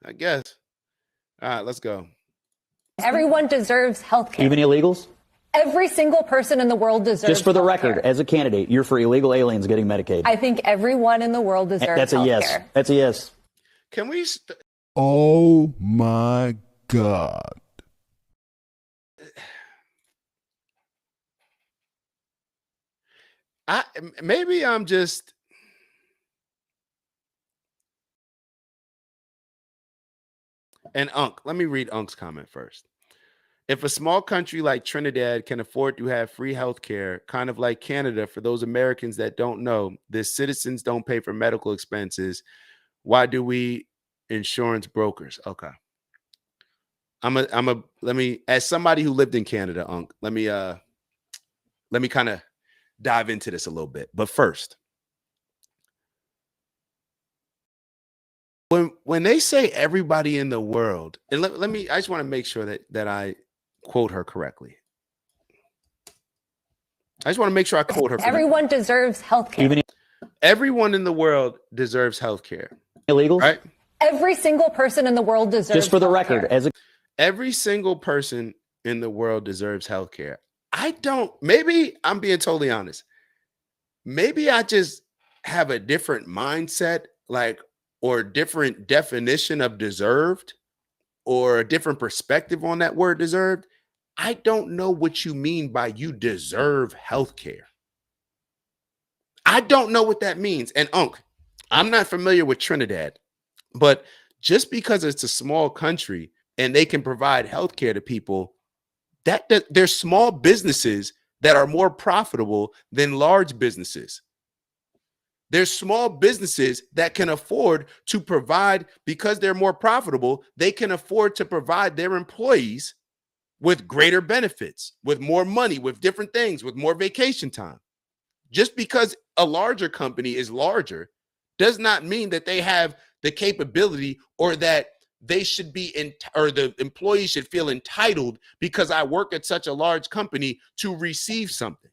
I guess. All right, let's go. Everyone deserves health care. Even illegals? Every single person in the world deserves Just for the health record, care. as a candidate, you're for illegal aliens getting Medicaid. I think everyone in the world deserves That's a health yes. care. That's a yes. Can we? Oh my God. Maybe I'm just. And let me read Unk's comment first. If a small country like Trinidad can afford to have free health care, kind of like Canada, for those Americans that don't know, the citizens don't pay for medical expenses. Why do we insurance brokers? Okay. Let me, as somebody who lived in Canada, let me kind of dive into this a little bit. But first, when they say everybody in the world, and let me, I just want to make sure that I quote her correctly. I just want to make sure I quote her. Everyone deserves health care. Even everyone in the world deserves health care. illegals? Right? Every single person in the world deserves Just for the health record, care. as a Every single person in the world deserves health care. Maybe I'm being totally honest. Maybe I just have a different mindset, or a different definition of deserved, or a different perspective on that word deserved. I don't know what you mean by you deserve health care. I don't know what that means. And I'm not familiar with Trinidad, but just because it's a small country and they can provide health care to people, that there's small businesses that are more profitable than large businesses. There's small businesses that can afford to provide, because they're more profitable, they can afford to provide their employees with greater benefits, with more money, with different things, with more vacation time. Just because a larger company is larger does not mean that they have the capability, or that they should be or the employees should feel entitled because I work at such a large company to receive something.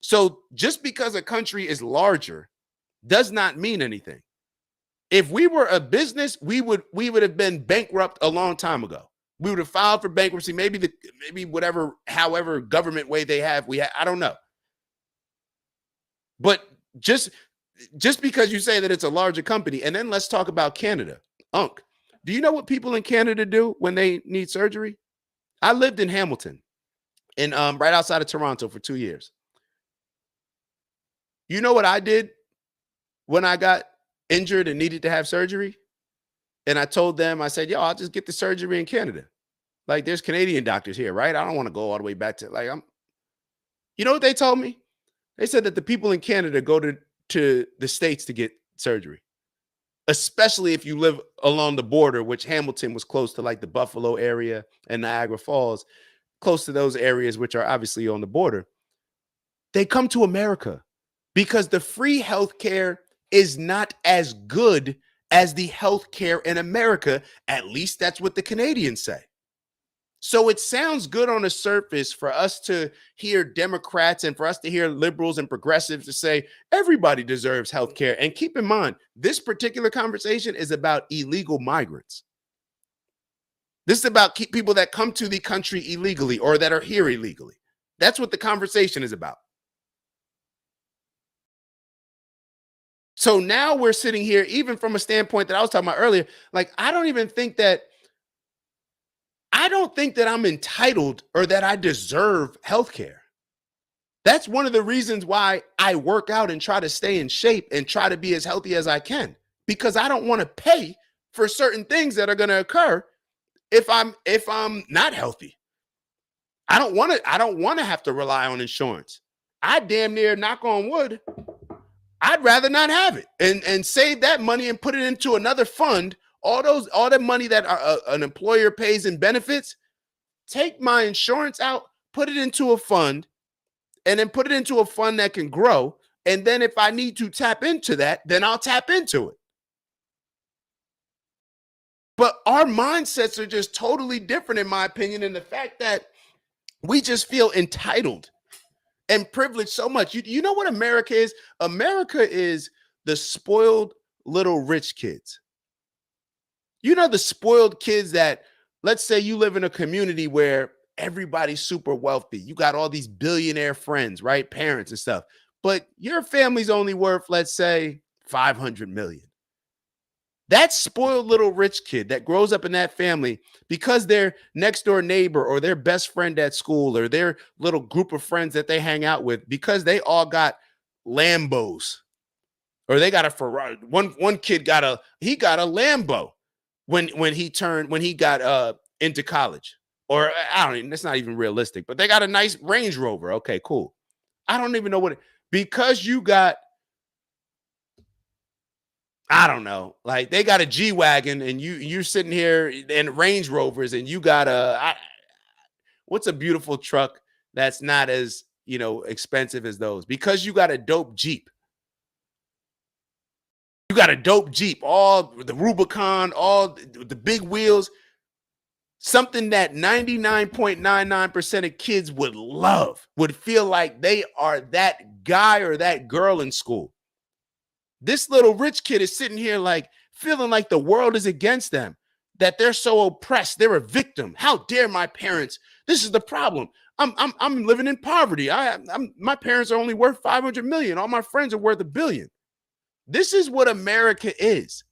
So just because a country is larger does not mean anything. If we were a business, we would have been bankrupt a long time ago. We would have filed for bankruptcy, however government way they have, I don't know. But just because you say that it's a larger company, and then let's talk about Canada. Do you know what people in Canada do when they need surgery? I lived in Hamilton, and right outside of Toronto for 2 years. You know what I did when I got injured and needed to have surgery? And I told them, I said, I'll just get the surgery in Canada. Like, there's Canadian doctors here, right? I don't want to go all the way back to, you know what they told me? They said that the people in Canada go to the States to get surgery, especially if you live along the border, which Hamilton was close to, like the Buffalo area and Niagara Falls, close to those areas, which are obviously on the border. They come to America because the free healthcare is not as good as the healthcare in America. At least that's what the Canadians say. So it sounds good on the surface for us to hear Democrats and for us to hear liberals and progressives to say everybody deserves health care. And keep in mind, this particular conversation is about illegal migrants. This is about people that come to the country illegally or that are here illegally. That's what the conversation is about. So now we're sitting here, even from a standpoint that I was talking about earlier, like I don't think that I'm entitled or that I deserve health care. That's one of the reasons why I work out and try to stay in shape and try to be as healthy as I can, because I don't want to pay for certain things that are going to occur if I'm not healthy. I don't want to have to rely on insurance. I damn near, knock on wood, I'd rather not have it and save that money and put it into another fund. All that money that an employer pays in benefits, take my insurance out, put it into a fund, and then put it into a fund that can grow. And then if I need to tap into that, then I'll tap into it. But our mindsets are just totally different, in my opinion, in the fact that we just feel entitled and privileged so much. You know what America is? America is the spoiled little rich kids. You know, the spoiled kids that, let's say you live in a community where everybody's super wealthy. You got all these billionaire friends, right? Parents and stuff. But your family's only worth, let's say, 500 million. That spoiled little rich kid that grows up in that family because their next door neighbor or their best friend at school or their little group of friends that they hang out with, because they all got Lambos or they got a Ferrari. One kid got a Lambo when he got into college. Or I don't even, that's not even realistic, but they got a nice Range Rover. Okay, cool. I don't even know because you got, I don't know, like they got a G-Wagon and you're sitting here in Range Rovers and you got what's a beautiful truck that's not as, expensive as those? Because you got a dope Jeep. You got a dope Jeep, all the Rubicon, all the big wheels, something that 99.99% of kids would love, would feel like they are that guy or that girl in school. This little rich kid is sitting here like feeling like the world is against them, that they're so oppressed. They're a victim. How dare my parents? This is the problem. I'm living in poverty. My parents are only worth 500 million. All my friends are worth $1 billion. This is what America is.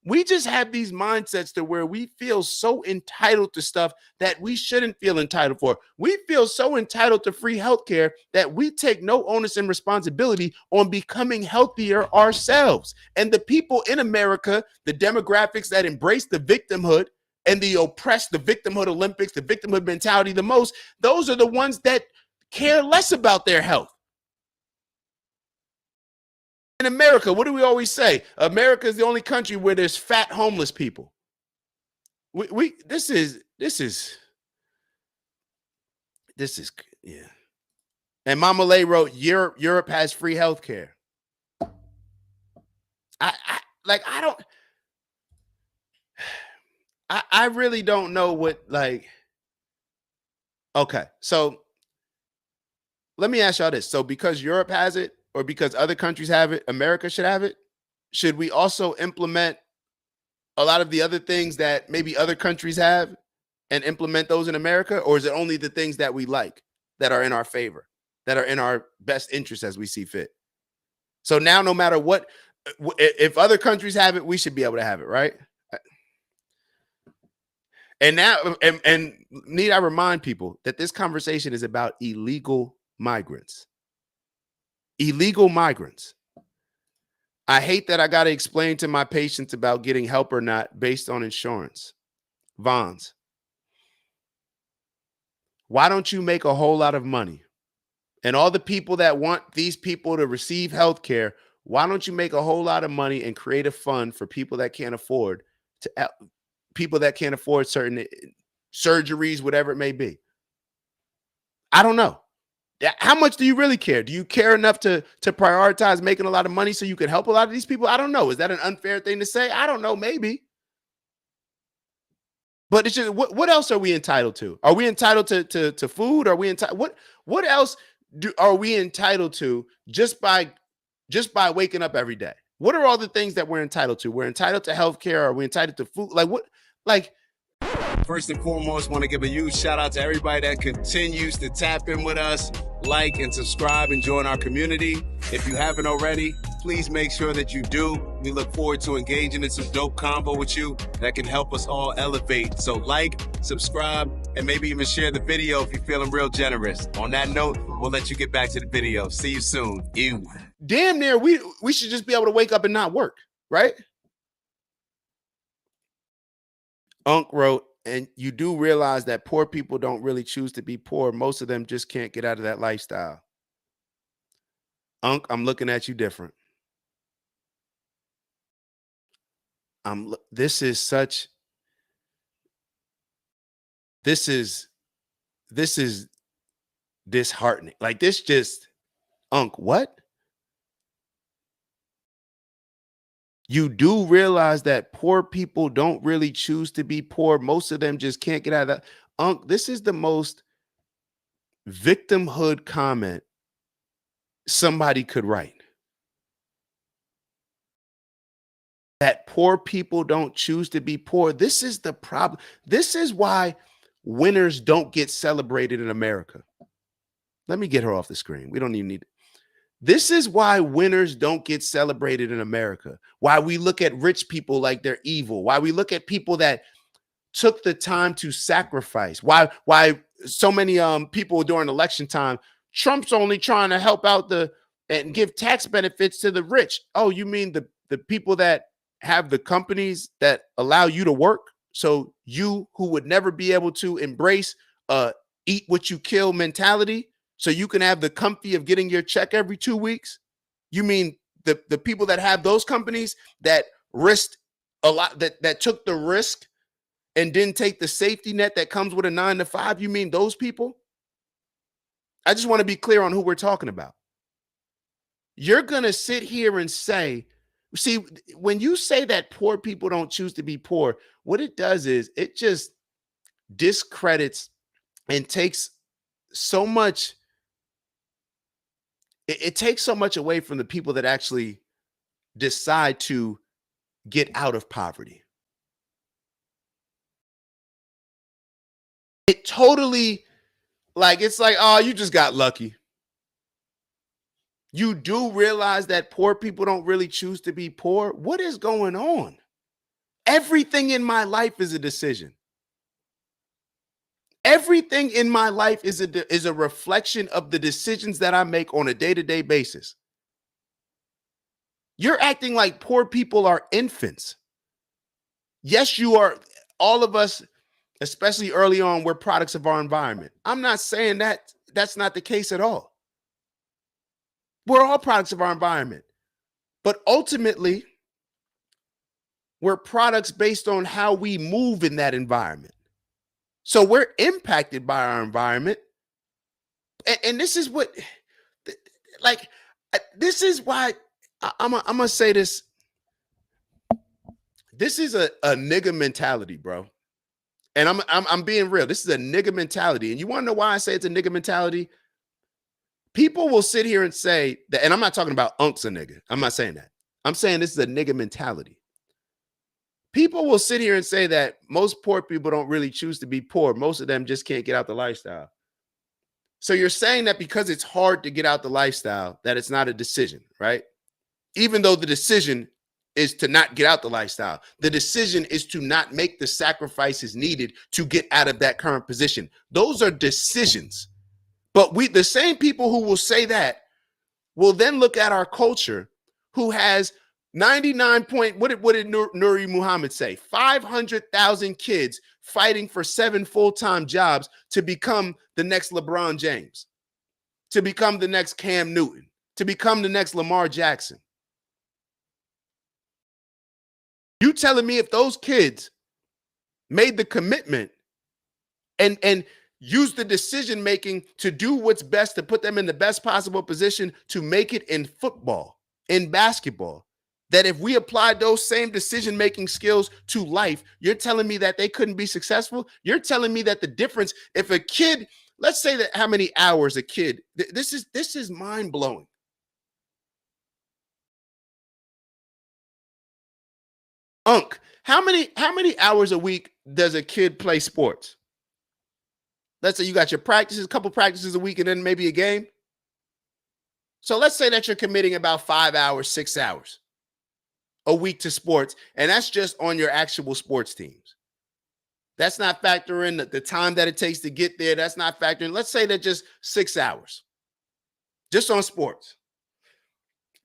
We just have these mindsets to where we feel so entitled to stuff that we shouldn't feel entitled for. We feel so entitled to free healthcare that we take no onus and responsibility on becoming healthier ourselves. And the people in America, the demographics that embrace the victimhood and the oppressed, the victimhood Olympics, the victimhood mentality the most, those are the ones that care less about their health. In America, what do we always say? America is the only country where there's fat homeless people. This is yeah. And Mama Lay wrote, Europe has free healthcare. I really don't know what, like, okay, so let me ask y'all this. So because Europe has it, or because other countries have it, America should have it? Should we also implement a lot of the other things that maybe other countries have and implement those in America? Or is it only the things that we like, that are in our favor, that are in our best interest as we see fit? So now, no matter what, if other countries have it, we should be able to have it, right? And now, and need I remind people that this conversation is about illegal migrants. Illegal migrants. I hate that I got to explain to my patients about getting help or not based on insurance. Vons, why don't you make a whole lot of money? And all the people that want these people to receive health care, why don't you make a whole lot of money and create a fund for people that can't afford certain surgeries, whatever it may be? I don't know. How much do you really care? Do you care enough to prioritize making a lot of money so you can help a lot of these people? I don't know. Is that an unfair thing to say? I don't know. Maybe. But it's just, what else are we entitled to? Are we entitled to food? Are we entitled? What else are we entitled to just by waking up every day? What are all the things that we're entitled to? We're entitled to healthcare. Are we entitled to food? Like what? Like, first and foremost, want to give a huge shout out to everybody that continues to tap in with us, like and subscribe and join our community. If you haven't already, please make sure that you do. We look forward to engaging in some dope combo with you that can help us all elevate. So like, subscribe, and maybe even share the video if you're feeling real generous. On that note, we'll let you get back to the video. See you soon. Ew. Damn near, we should just be able to wake up and not work, right? Unc wrote, and you do realize that poor people don't really choose to be poor. Most of them just can't get out of that lifestyle. Unc, I'm looking at you different. This is disheartening. Like this just, Unc, what? You do realize that poor people don't really choose to be poor. Most of them just can't get out of that. Unc, this is the most victimhood comment somebody could write. that poor people don't choose to be poor. This is the problem. This is why winners don't get celebrated in America. Let me get her off the screen. We don't even need it. This is why winners don't get celebrated in America. Why we look at rich people like they're evil. Why we look at people that took the time to sacrifice. Why so many people during election time, Trump's only trying to help out and give tax benefits to the rich. Oh, you mean the people that have the companies that allow you to work? So you who would never be able to embrace eat what you kill mentality, so you can have the comfy of getting your check every 2 weeks? You mean the people that have those companies that risked a lot, that took the risk and didn't take the safety net that comes with a 9 to 5? You mean those people? I just want to be clear on who we're talking about. You're going to sit here and say, see, when you say that poor people don't choose to be poor, what it does is it just discredits and takes so much. It takes so much away from the people that actually decide to get out of poverty. It totally, it's like, oh, you just got lucky. You do realize that poor people don't really choose to be poor? What is going on? Everything in my life is a decision. Everything in my life is a reflection of the decisions that I make on a day-to-day basis. You're acting like poor people are infants. Yes, you are. All of us, especially early on, we're products of our environment. I'm not saying that that's not the case at all. We're all products of our environment. But ultimately, we're products based on how we move in that environment. So we're impacted by our environment. And this is what, this is why I'm going to say this. This is a nigga mentality, bro. And I'm being real. This is a nigga mentality. And you want to know why I say it's a nigga mentality? People will sit here and say that, and I'm not talking about unks a nigga. I'm not saying that. I'm saying this is a nigga mentality. People will sit here and say that most poor people don't really choose to be poor. Most of them just can't get out the lifestyle. So you're saying that because it's hard to get out the lifestyle, that it's not a decision, right? Even though the decision is to not get out the lifestyle. The decision is to not make the sacrifices needed to get out of that current position. Those are decisions. But the same people who will say that will then look at our culture, who has 99 point, what did Nuri Muhammad say? 500,000 kids fighting for 7 full-time jobs to become the next LeBron James, to become the next Cam Newton, to become the next Lamar Jackson. You telling me if those kids made the commitment and use the decision making to do what's best to put them in the best possible position to make it in football, in basketball, that if we applied those same decision making skills to life, you're telling me that they couldn't be successful? You're telling me that the difference, if a kid, let's say that how many hours a kid, this is mind blowing. Unc, how many hours a week does a kid play sports? Let's say you got your practices, a couple practices a week, and then maybe a game. So let's say that you're committing about 5 hours, 6 hours a week to sports, and that's just on your actual sports teams. That's not factoring the time that it takes to get there. That's not factoring. Let's say that just 6 hours, just on sports.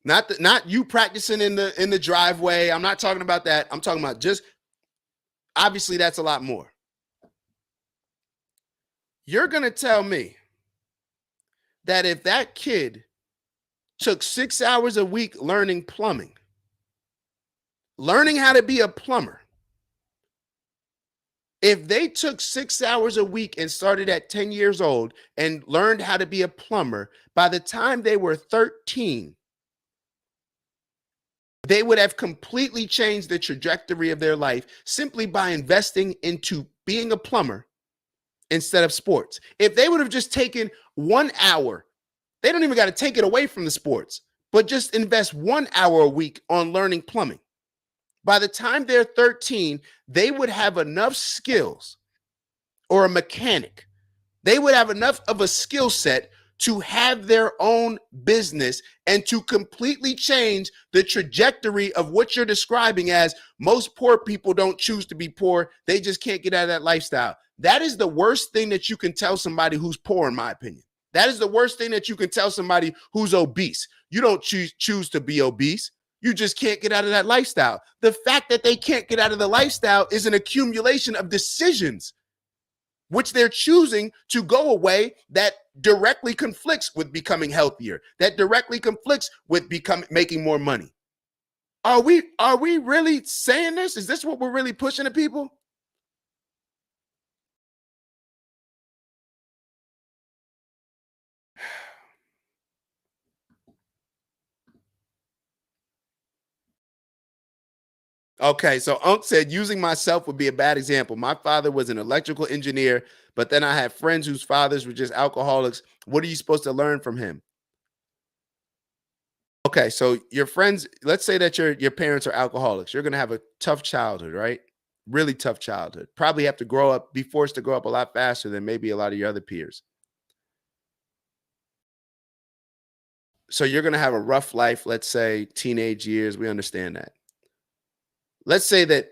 Not you practicing in the driveway. I'm not talking about that. I'm talking about just, obviously that's a lot more. You're going to tell me that if that kid took 6 hours a week learning plumbing, learning how to be a plumber, if they took 6 hours a week and started at 10 years old and learned how to be a plumber, by the time they were 13, they would have completely changed the trajectory of their life simply by investing into being a plumber instead of sports. If they would have just taken 1 hour, they don't even got to take it away from the sports, but just invest 1 hour a week on learning plumbing. By the time they're 13, they would have enough skills, or a mechanic, they would have enough of a skill set to have their own business and to completely change the trajectory of what you're describing as most poor people don't choose to be poor. They just can't get out of that lifestyle. That is the worst thing that you can tell somebody who's poor, in my opinion. That is the worst thing that you can tell somebody who's obese. You don't choose to be obese. You just can't get out of that lifestyle. The fact that they can't get out of the lifestyle is an accumulation of decisions which they're choosing to go away that directly conflicts with becoming healthier, that directly conflicts with making more money. Are we really saying this? Is this what we're really pushing to people? Okay, so Unc said using myself would be a bad example. My father was an electrical engineer, but then I had friends whose fathers were just alcoholics. What are you supposed to learn from him? Okay, so your friends, let's say that your parents are alcoholics. You're going to have a tough childhood, right? Really tough childhood. Probably have to be forced to grow up a lot faster than maybe a lot of your other peers. So you're going to have a rough life, let's say teenage years. We understand that. Let's say that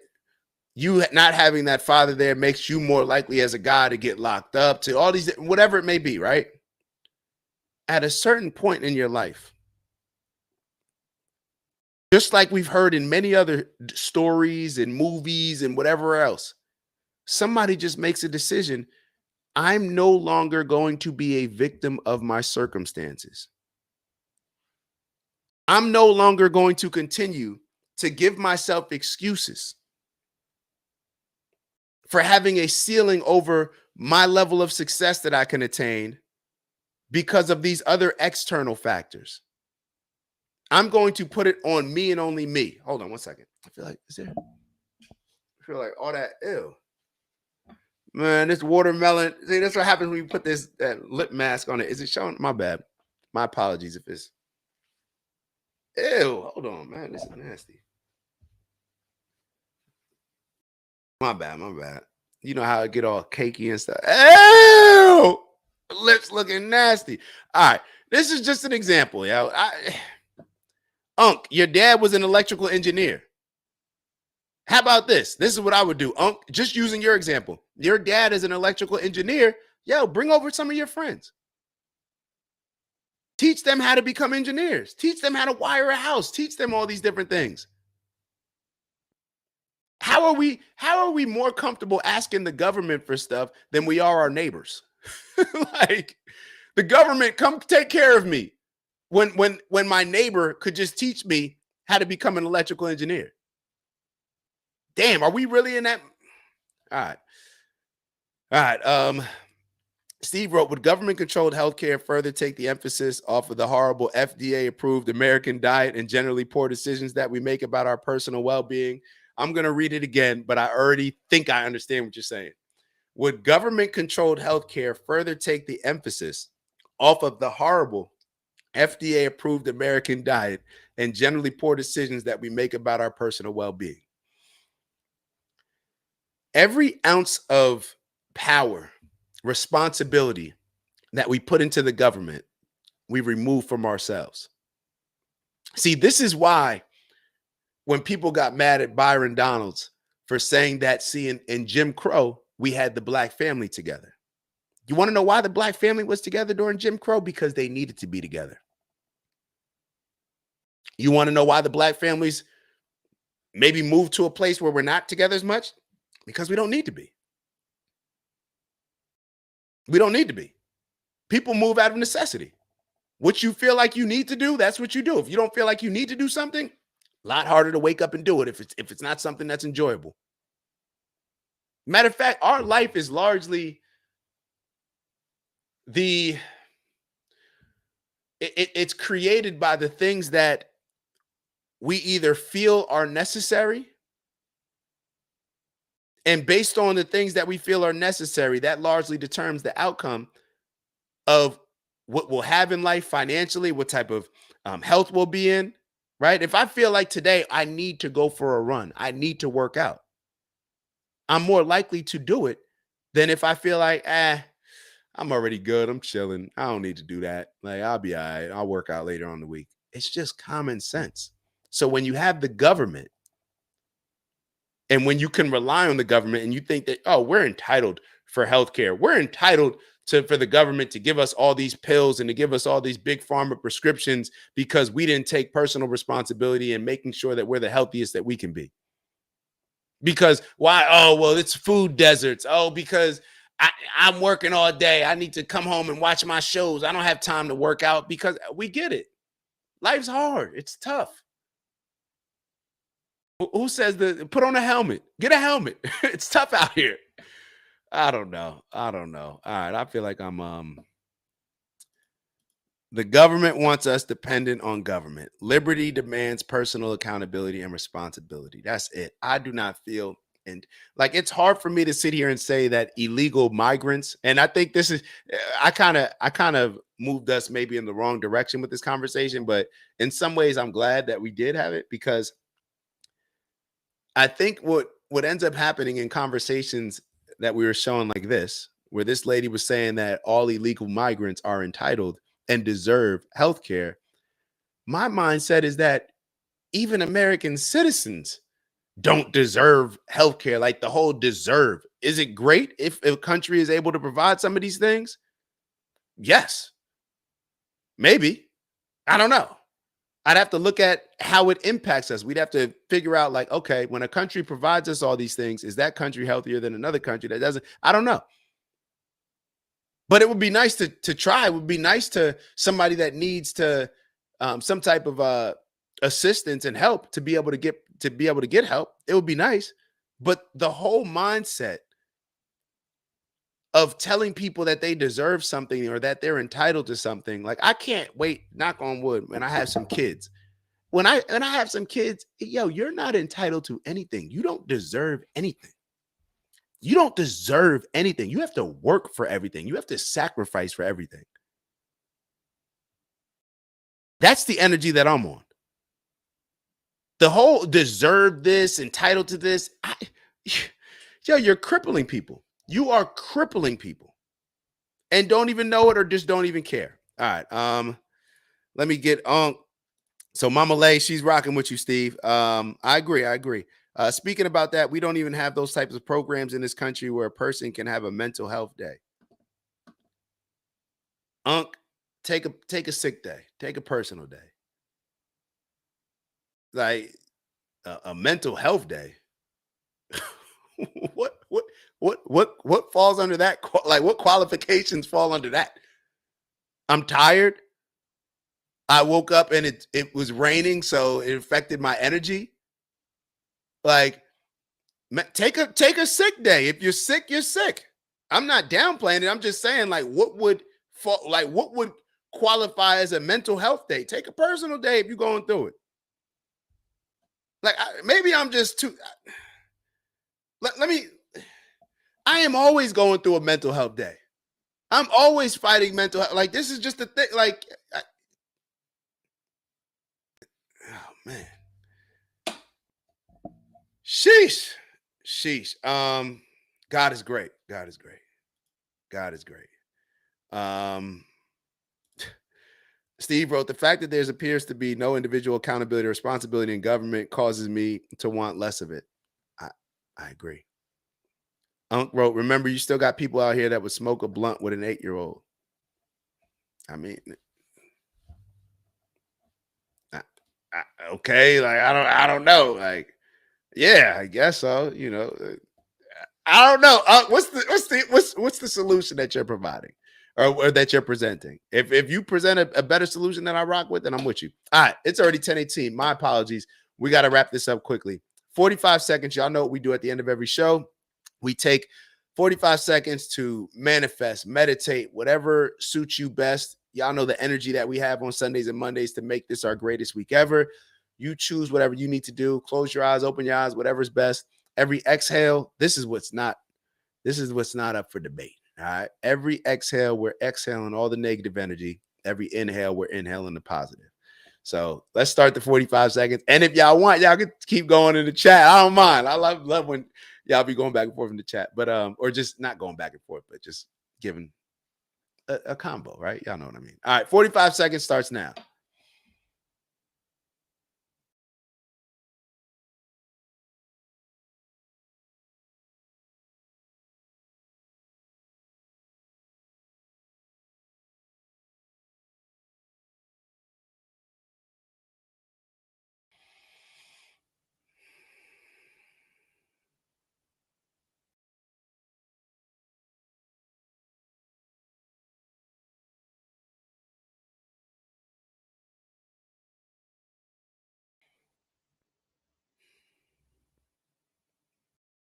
you not having that father there makes you more likely as a guy to get locked up, to all these, whatever it may be, right? At a certain point in your life, just like we've heard in many other stories and movies and whatever else, somebody just makes a decision. I'm no longer going to be a victim of my circumstances. I'm no longer going to continue to give myself excuses for having a ceiling over my level of success that I can attain because of these other external factors. I'm going to put it on me and only me. Hold on one second. I feel like, I feel like all that, ew. Man, this watermelon. See, that's what happens when you put this lip mask on it. Is it showing? My bad. My apologies if it's. Ew, hold on, man. This is nasty. My bad, my bad. You know how it get all cakey and stuff. Ew! Lips looking nasty. All right. This is just an example, yo. Unc, your dad was an electrical engineer. How about this? This is what I would do, Unc. Just using your example. Your dad is an electrical engineer. Yo, bring over some of your friends. Teach them how to become engineers. Teach them how to wire a house. Teach them all these different things. How are we more comfortable asking the government for stuff than we are our neighbors? Like, the government, come take care of me, when my neighbor could just teach me how to become an electrical engineer. Damn, are we really in that? All right. Steve wrote, would government-controlled healthcare further take the emphasis off of the horrible FDA-approved American diet and generally poor decisions that we make about our personal well-being? I'm going to read it again, but I already think I understand what you're saying. Would government-controlled healthcare further take the emphasis off of the horrible FDA-approved American diet and generally poor decisions that we make about our personal well-being? Every ounce of power, responsibility that we put into the government, we remove from ourselves. See, this is why when people got mad at Byron Donalds for saying that, see, in Jim Crow, we had the black family together. You want to know why the black family was together during Jim Crow? Because they needed to be together. You want to know why the black families maybe moved to a place where we're not together as much? Because we don't need to be. We don't need to be. People move out of necessity. What you feel like you need to do, that's what you do. If you don't feel like you need to do something, a lot harder to wake up and do it if it's not something that's enjoyable. Matter of fact, our life is largely it's created by the things that we either feel are necessary, and based on the things that we feel are necessary, that largely determines the outcome of what we'll have in life financially, what type of health we'll be in, right? If I feel like today I need to go for a run, I need to work out, I'm more likely to do it than if I feel like, I'm already good. I'm chilling. I don't need to do that. Like, I'll be all right. I'll work out later on the week. It's just common sense. So when you have the government and when you can rely on the government and you think that, oh, we're entitled for healthcare, we're entitled for the government to give us all these pills and to give us all these big pharma prescriptions because we didn't take personal responsibility in making sure that we're the healthiest that we can be. Because why? Oh, well, it's food deserts. Oh, because I'm working all day. I need to come home and watch my shows. I don't have time to work out because we get it. Life's hard. It's tough. Who says that? Put on a helmet. Get a helmet. It's tough out here. I don't know. All right. I feel like the government wants us dependent on government. Liberty demands personal accountability and responsibility. That's it. I do not feel, and like, it's hard for me to sit here and say that illegal migrants, and I think this is, I kind of moved us maybe in the wrong direction with this conversation, but in some ways I'm glad that we did have it, because I think what ends up happening in conversations that we were showing like this, where this lady was saying that all illegal migrants are entitled and deserve health care, my mindset is that even American citizens don't deserve health care. Like, the whole deserve. Is it great if a country is able to provide some of these things? Yes. Maybe. I don't know. I'd have to look at how it impacts us. We'd have to figure out, like, okay, when a country provides us all these things, is that country healthier than another country that doesn't? I don't know. But it would be nice to try. It would be nice to somebody that needs to some type of assistance and help to be able to get help. It would be nice. But the whole mindset of telling people that they deserve something or that they're entitled to something, like, I can't wait, knock on wood, when I have some kids. When I have some kids, yo, you're not entitled to anything. You don't deserve anything. You don't deserve anything. You have to work for everything. You have to sacrifice for everything. That's the energy that I'm on. The whole deserve this, entitled to this. Yo, you're crippling people. You are crippling people and don't even know it, or just don't even care. All right. Let me get on. So Mama Lay, she's rocking with you, Steve. I agree. Speaking about that, we don't even have those types of programs in this country where a person can have a mental health day. Take a sick day, take a personal day, like a mental health day. what falls under that? Like, what qualifications fall under that? I'm tired. I woke up and it was raining, so it affected my energy. Like, take a sick day. If you're sick, you're sick. I'm not downplaying it. I'm just saying, like, what would qualify as a mental health day? Take a personal day if you're going through it. Like, maybe I'm just too. Let me. I am always going through a mental health day. I'm always fighting mental health. Like, this is just a thing. Like, oh man. Sheesh. God is great. God is great. God is great. Steve wrote, the fact that there appears to be no individual accountability or responsibility in government causes me to want less of it. I agree. Unc wrote, remember, you still got people out here that would smoke a blunt with an 8-year-old. I mean, okay, like, I don't know. Like, yeah, I guess so. You know, I don't know. What's the solution that you're providing, or that you're presenting? If you present a better solution than I rock with, then I'm with you. All right, it's already 10:18. My apologies. We got to wrap this up quickly. 45 seconds. Y'all know what we do at the end of every show. We take 45 seconds to manifest, meditate, whatever suits you best. Y'all know the energy that we have on Sundays and Mondays to make this our greatest week ever. You choose whatever you need to do. Close your eyes, open your eyes, whatever's best. Every exhale, this is what's not up for debate. All right. Every exhale, we're exhaling all the negative energy. Every inhale, we're inhaling the positive. So let's start the 45 seconds. And if y'all want, y'all can keep going in the chat. I don't mind. I love when y'all be going back and forth in the chat, but or just not going back and forth, but just giving a combo, right? Y'all know what I mean. All right, 45 seconds starts now.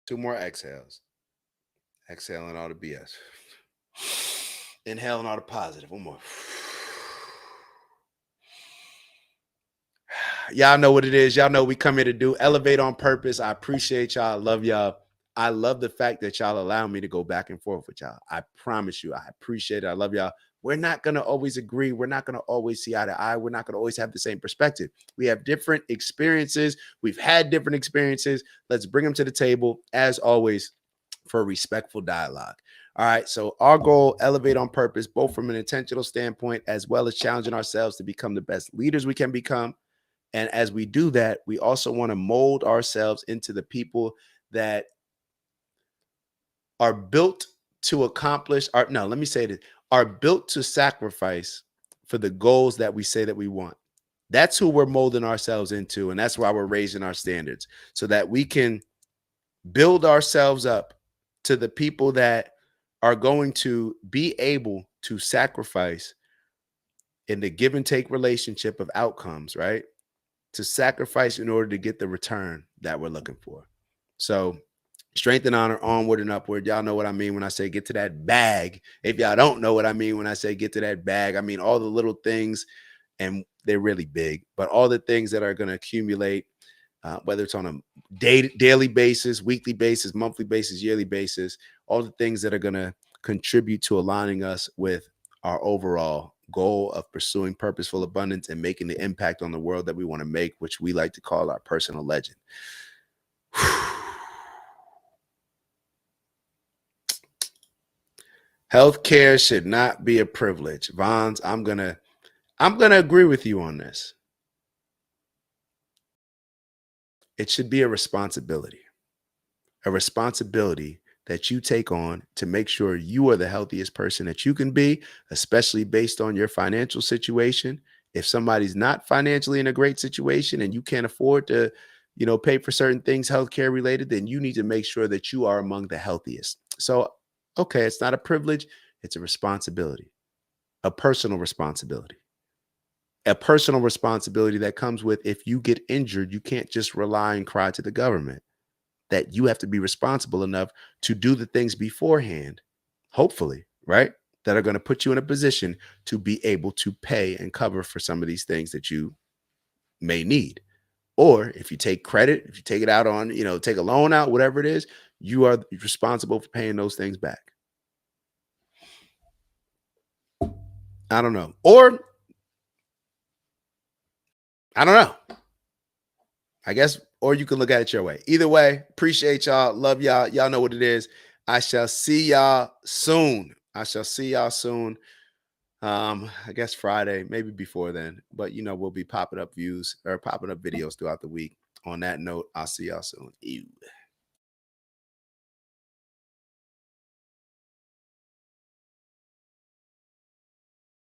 Two more exhales. Exhaling all the BS. Inhaling all the positive. One more. Y'all know what it is. Y'all know we come here to do. Elevate on purpose. I appreciate y'all. I love y'all. I love the fact that y'all allow me to go back and forth with y'all. I promise you, I appreciate it. I love y'all. We're not going to always agree. We're not going to always see eye to eye. We're not going to always have the same perspective. We have different experiences. We've had different experiences. Let's bring them to the table, as always, for a respectful dialogue. All right. So our goal, elevate on purpose, both from an intentional standpoint, as well as challenging ourselves to become the best leaders we can become. And as we do that, we also want to mold ourselves into the people that are built to accomplish are built to sacrifice for the goals that we say that we want. That's who we're molding ourselves into. And that's why we're raising our standards so that we can build ourselves up to the people that are going to be able to sacrifice in the give and take relationship of outcomes, right? To sacrifice in order to get the return that we're looking for. So strength and honor, onward and upward. Y'all know what I mean when I say get to that bag. If y'all don't know what I mean when I say get to that bag, I mean all the little things, and they're really big, but all the things that are going to accumulate, whether it's on a daily basis, weekly basis, monthly basis, yearly basis, all the things that are going to contribute to aligning us with our overall goal of pursuing purposeful abundance and making the impact on the world that we want to make, which we like to call our personal legend. Healthcare should not be a privilege. Vons, I'm gonna agree with you on this. It should be a responsibility that you take on to make sure you are the healthiest person that you can be, especially based on your financial situation. If somebody's not financially in a great situation and you can't afford to, pay for certain things healthcare related, then you need to make sure that you are among the healthiest. So, okay, it's not a privilege, it's a responsibility, a personal responsibility. A personal responsibility that comes with, if you get injured, you can't just rely and cry to the government. That you have to be responsible enough to do the things beforehand, hopefully, right? That are going to put you in a position to be able to pay and cover for some of these things that you may need. Or if you take credit, if you take it out on, take a loan out, whatever it is, you are responsible for paying those things back. I don't know. Or I don't know. I guess, or you can look at it your way. Either way, appreciate y'all. Love y'all. Y'all know what it is. I shall see y'all soon. I guess Friday, maybe before then. But we'll be popping up videos throughout the week. On that note, I'll see y'all soon. Ew.